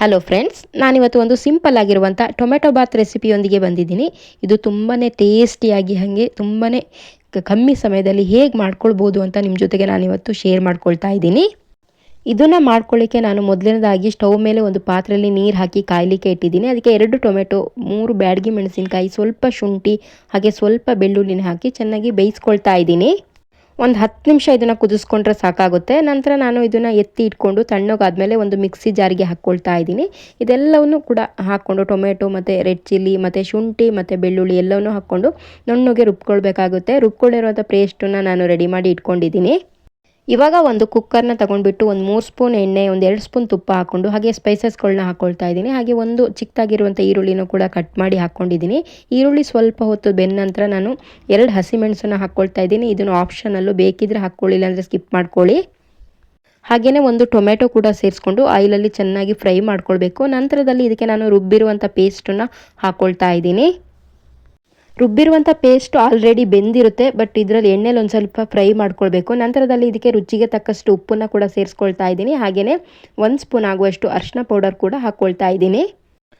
Hello friends, ನಾನಿವತ್ತು ಒಂದು simple ಆಗಿರುವಂಥ ಟೊಮೆಟೊ ಬಾತ್ ರೆಸಿಪಿಯೊಂದಿಗೆ ಬಂದಿದ್ದೀನಿ. ಇದು ತುಂಬಾ ಟೇಸ್ಟಿಯಾಗಿ ಹಾಗೆ ತುಂಬಾ ಕಮ್ಮಿ ಸಮಯದಲ್ಲಿ ಹೇಗೆ ಮಾಡ್ಕೊಳ್ಬೋದು ಅಂತ ನಿಮ್ಮ ಜೊತೆಗೆ ನಾನಿವತ್ತು ಶೇರ್ ಮಾಡ್ಕೊಳ್ತಾ ಇದ್ದೀನಿ. ಇದನ್ನು ಮಾಡ್ಕೊಳ್ಳಿಕ್ಕೆ ನಾನು ಮೊದಲನೇದಾಗಿ ಸ್ಟವ್ ಮೇಲೆ ಒಂದು ಪಾತ್ರೆಯಲ್ಲಿ ನೀರು ಹಾಕಿ ಕಾಯಲಿಕ್ಕೆ ಇಟ್ಟಿದ್ದೀನಿ. ಅದಕ್ಕೆ 2 ಟೊಮೆಟೊ, 3 ಬ್ಯಾಡಗಿ ಮೆಣಸಿನಕಾಯಿ, ಸ್ವಲ್ಪ ಶುಂಠಿ ಹಾಗೆ ಸ್ವಲ್ಪ ಬೆಳ್ಳುಳ್ಳಿನ ಹಾಕಿ ಚೆನ್ನಾಗಿ ಬೇಯಿಸ್ಕೊಳ್ತಾ ಇದ್ದೀನಿ. ಒಂದು 10 ನಿಮಿಷ ಇದನ್ನು ಕುದಿಸ್ಕೊಂಡ್ರೆ ಸಾಕಾಗುತ್ತೆ. ನಂತರ ನಾನು ಇದನ್ನು ಎತ್ತಿ ಇಟ್ಕೊಂಡು ತಣ್ಣಗಾದ್ಮೇಲೆ ಒಂದು ಮಿಕ್ಸಿ ಜಾರಿಗೆ ಹಾಕ್ಕೊಳ್ತಾ ಇದ್ದೀನಿ. ಇದೆಲ್ಲವನ್ನು ಕೂಡ ಹಾಕ್ಕೊಂಡು ಟೊಮೆಟೊ ಮತ್ತು ರೆಡ್ ಚಿಲ್ಲಿ ಮತ್ತು ಶುಂಠಿ ಮತ್ತು ಬೆಳ್ಳುಳ್ಳಿ ಎಲ್ಲವನ್ನೂ ಹಾಕ್ಕೊಂಡು ನುಣ್ಣಗೆ ರುಬ್ಕೊಳ್ಬೇಕಾಗುತ್ತೆ. ರುಬ್ಕೊಂಡಿರುವಂಥ ಪೇಸ್ಟನ್ನು ನಾನು ರೆಡಿ ಮಾಡಿ ಇಟ್ಕೊಂಡಿದ್ದೀನಿ. ಇವಾಗ ಒಂದು ಕುಕ್ಕರ್ನ ತೊಗೊಂಡ್ಬಿಟ್ಟು ಒಂದು 3 ಸ್ಪೂನ್ ಎಣ್ಣೆ, ಒಂದು 2 ಸ್ಪೂನ್ ತುಪ್ಪ ಹಾಕ್ಕೊಂಡು ಹಾಗೆ ಸ್ಪೈಸಸ್ಗಳನ್ನ ಹಾಕ್ಕೊಳ್ತಾ ಇದ್ದೀನಿ. ಹಾಗೆ ಒಂದು ಚಿಕ್ಕದಾಗಿರುವಂಥ ಈರುಳ್ಳಿನೂ ಕೂಡ ಕಟ್ ಮಾಡಿ ಹಾಕ್ಕೊಂಡಿದ್ದೀನಿ. ಈರುಳ್ಳಿ ಸ್ವಲ್ಪ ಹೊತ್ತು ಬೆಂದ ನಂತರ ನಾನು 2 ಹಸಿಮೆಣಸನ್ನು ಹಾಕ್ಕೊಳ್ತಾ ಇದ್ದೀನಿ. ಇದನ್ನು ಆಪ್ಷನಲ್ಲು, ಬೇಕಿದ್ರೆ ಹಾಕ್ಕೊಳ್ಳಿ, ಇಲ್ಲಾಂದರೆ ಸ್ಕಿಪ್ ಮಾಡ್ಕೊಳ್ಳಿ. ಹಾಗೆಯೇ ಒಂದು ಟೊಮೆಟೊ ಕೂಡ ಸೇರಿಸ್ಕೊಂಡು ಆಯಿಲಲ್ಲಿ ಚೆನ್ನಾಗಿ ಫ್ರೈ ಮಾಡ್ಕೊಳ್ಬೇಕು. ನಂತರದಲ್ಲಿ ಇದಕ್ಕೆ ನಾನು ರುಬ್ಬಿರುವಂಥ ಪೇಸ್ಟನ್ನು ಹಾಕ್ಕೊಳ್ತಾ ಇದ್ದೀನಿ. ರುಬ್ಬಿರುವಂಥ ಪೇಸ್ಟು ಆಲ್ರೆಡಿ ಬೆಂದಿರುತ್ತೆ, ಬಟ್ ಇದರಲ್ಲಿ ಎಣ್ಣೆಲಿ ಒಂದು ಸ್ವಲ್ಪ ಫ್ರೈ ಮಾಡ್ಕೊಳ್ಬೇಕು. ನಂತರದಲ್ಲಿ ಇದಕ್ಕೆ ರುಚಿಗೆ ತಕ್ಕಷ್ಟು ಉಪ್ಪನ್ನು ಕೂಡ ಸೇರಿಸ್ಕೊಳ್ತಾ ಇದ್ದೀನಿ. ಹಾಗೆಯೇ 1 ಸ್ಪೂನ್ ಆಗುವಷ್ಟು ಅರಿಶಿನ ಪೌಡರ್ ಕೂಡ ಹಾಕ್ಕೊಳ್ತಾ ಇದ್ದೀನಿ.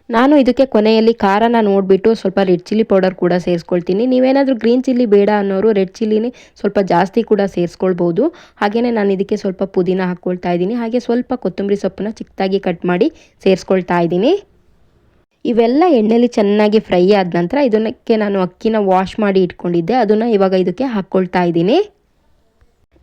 ನಾನು ಇದಕ್ಕೆ ಕೊನೆಯಲ್ಲಿ ಖಾರನ ನೋಡಿಬಿಟ್ಟು ಸ್ವಲ್ಪ ರೆಡ್ ಚಿಲ್ಲಿ ಪೌಡರ್ ಕೂಡ ಸೇರಿಸ್ಕೊಳ್ತೀನಿ. ನೀವೇನಾದರೂ ಗ್ರೀನ್ ಚಿಲ್ಲಿ ಬೇಡ ಅನ್ನೋರು ರೆಡ್ ಚಿಲ್ಲಿನೇ ಸ್ವಲ್ಪ ಜಾಸ್ತಿ ಕೂಡ ಸೇರಿಸ್ಕೊಳ್ಬೋದು. ಹಾಗೆಯೇ ನಾನು ಇದಕ್ಕೆ ಸ್ವಲ್ಪ ಪುದೀನ ಹಾಕ್ಕೊಳ್ತಾ ಇದ್ದೀನಿ. ಹಾಗೆ ಸ್ವಲ್ಪ ಕೊತ್ತಂಬರಿ ಸೊಪ್ಪನ್ನ ಚಿಕ್ಕದಾಗಿ ಕಟ್ ಮಾಡಿ ಸೇರಿಸ್ಕೊಳ್ತಾ ಇದ್ದೀನಿ. ಇವೆಲ್ಲ ಎಣ್ಣೆಲಿ ಚೆನ್ನಾಗಿ ಫ್ರೈ ಆದ ನಂತರ ಇದಕ್ಕೆ ನಾನು ಅಕ್ಕಿನ ವಾಶ್ ಮಾಡಿ ಇಟ್ಕೊಂಡಿದ್ದೆ, ಅದನ್ನು ಇವಾಗ ಇದಕ್ಕೆ ಹಾಕ್ಕೊಳ್ತಾ ಇದ್ದೀನಿ.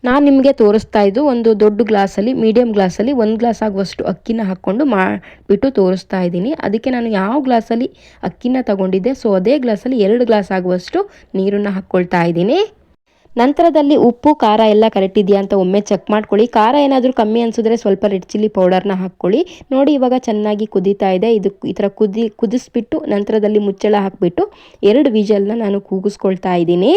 ನಾನು ನಿಮಗೆ ತೋರಿಸ್ತಾ ಇದ್ದು ಒಂದು ದೊಡ್ಡ ಗ್ಲಾಸಲ್ಲಿ, ಮೀಡಿಯಮ್ ಗ್ಲಾಸಲ್ಲಿ 1 ಗ್ಲಾಸ್ ಆಗುವಷ್ಟು ಅಕ್ಕಿನ ಹಾಕ್ಕೊಂಡು ಮಾಡಿಬಿಟ್ಟು ತೋರಿಸ್ತಾ ಇದ್ದೀನಿ. ಅದಕ್ಕೆ ನಾನು ಯಾವ ಗ್ಲಾಸಲ್ಲಿ ಅಕ್ಕಿನ ತಗೊಂಡಿದ್ದೆ ಸೊ ಅದೇ ಗ್ಲಾಸಲ್ಲಿ 2 ಗ್ಲಾಸ್ ಆಗುವಷ್ಟು ನೀರನ್ನು ಹಾಕ್ಕೊಳ್ತಾ ಇದ್ದೀನಿ. ನಂತರದಲ್ಲಿ ಉಪ್ಪು ಖಾರ ಎಲ್ಲ ಕರೆಕ್ಟ್ ಇದೆಯಾ ಅಂತ ಒಮ್ಮೆ ಚೆಕ್ ಮಾಡ್ಕೊಳ್ಳಿ. ಖಾರ ಏನಾದರೂ ಕಮ್ಮಿ ಅನಿಸಿದ್ರೆ ಸ್ವಲ್ಪ ರೆಡ್ ಚಿಲ್ಲಿ ಪೌಡರ್ನ ಹಾಕ್ಕೊಳ್ಳಿ. ನೋಡಿ, ಇವಾಗ ಚೆನ್ನಾಗಿ ಕುದೀತಾ ಇದೆ. ಇದು ಈ ಥರ ಕುದಿಸ್ಬಿಟ್ಟು ನಂತರದಲ್ಲಿ ಮುಚ್ಚಳ ಹಾಕಿಬಿಟ್ಟು 2 ವಿಜಲ್ನ ನಾನು ಕೂಗಿಸ್ಕೊಳ್ತಾ ಇದ್ದೀನಿ.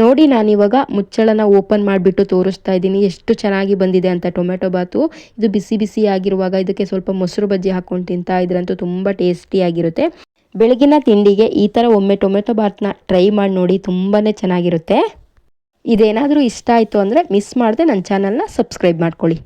ನೋಡಿ, ನಾನಿವಾಗ ಮುಚ್ಚಳನ ಓಪನ್ ಮಾಡಿಬಿಟ್ಟು ತೋರಿಸ್ತಾ ಇದ್ದೀನಿ ಎಷ್ಟು ಚೆನ್ನಾಗಿ ಬಂದಿದೆ ಅಂತ ಟೊಮೆಟೊ ಬಾತು. ಇದು ಬಿಸಿ ಬಿಸಿ ಆಗಿರುವಾಗ ಇದಕ್ಕೆ ಸ್ವಲ್ಪ ಮೊಸರು ಬಜ್ಜಿ ಹಾಕ್ಕೊಂಡು ತಿಂತಾ ಇದ್ರಂತೂ ತುಂಬ ಟೇಸ್ಟಿಯಾಗಿರುತ್ತೆ. ಬೆಳಗಿನ ತಿಂಡಿಗೆ ಈ ಥರ ಒಮ್ಮೆ ಟೊಮೆಟೊ ಬಾತ್ನ ಟ್ರೈ ಮಾಡಿ ನೋಡಿ, ತುಂಬಾ ಚೆನ್ನಾಗಿರುತ್ತೆ. ಇದೇನಾದರೂ ಇಷ್ಟ ಆಯಿತು ಅಂದರೆ ಮಿಸ್ ಮಾಡದೆ ನನ್ನ ಚಾನಲ್ನ ಸಬ್ಸ್ಕ್ರೈಬ್ ಮಾಡ್ಕೊಳ್ಳಿ.